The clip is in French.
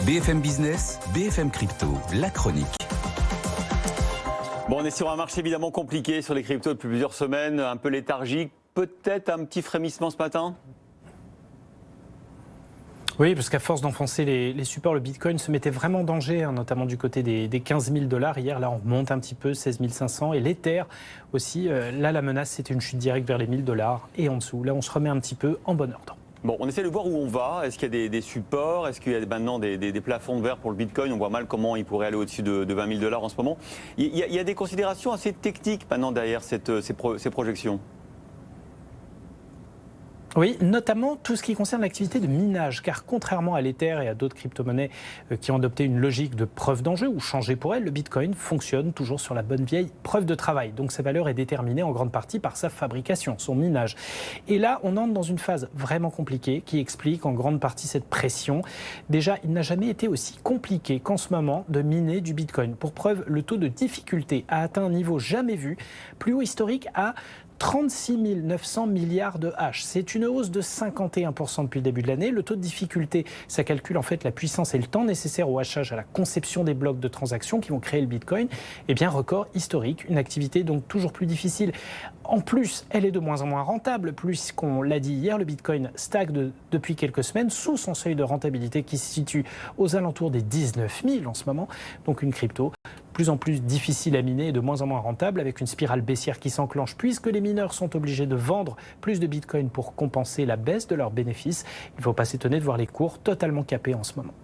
BFM Business, BFM Crypto, la chronique. Bon, on est sur un marché évidemment compliqué sur les cryptos depuis plusieurs semaines, un peu léthargique, peut-être un petit frémissement ce matin ? Oui, parce qu'à force d'enfoncer les supports, le Bitcoin se mettait vraiment en danger, notamment du côté des 15 000 $. Hier, là, on remonte un petit peu, 16 500. Et l'Ether aussi, là, la menace, c'était une chute directe vers les 1 000 $ et en dessous. Là, on se remet un petit peu en bon ordre. Bon, on essaie de voir où on va. Est-ce qu'il y a des supports ? Est-ce qu'il y a maintenant des plafonds de verre pour le Bitcoin ? On voit mal comment il pourrait aller au-dessus de 20 000 $ en ce moment. Il y a des considérations assez techniques maintenant derrière ces projections. Oui, notamment tout ce qui concerne l'activité de minage, car contrairement à l'Ether et à d'autres crypto-monnaies qui ont adopté une logique de preuve d'enjeu ou changé pour elles, le Bitcoin fonctionne toujours sur la bonne vieille preuve de travail. Donc sa valeur est déterminée en grande partie par sa fabrication, son minage. Et là, on entre dans une phase vraiment compliquée qui explique en grande partie cette pression. Déjà, il n'a jamais été aussi compliqué qu'en ce moment de miner du Bitcoin. Pour preuve, le taux de difficulté a atteint un niveau jamais vu, plus haut historique à 36 900 milliards de hash. C'est une hausse de 51% depuis le début de l'année. Le taux de difficulté, ça calcule en fait la puissance et le temps nécessaire au hachage, à la conception des blocs de transactions qui vont créer le Bitcoin. Eh bien, record historique, une activité donc toujours plus difficile. En plus, elle est de moins en moins rentable, puisqu'on l'a dit hier, le Bitcoin stagne depuis quelques semaines sous son seuil de rentabilité qui se situe aux alentours des 19 000 en ce moment. Donc une crypto plus en plus difficile à miner et de moins en moins rentable, avec une spirale baissière qui s'enclenche puisque les mineurs sont obligés de vendre plus de Bitcoin pour compenser la baisse de leurs bénéfices. Il ne faut pas s'étonner de voir les cours totalement capés en ce moment.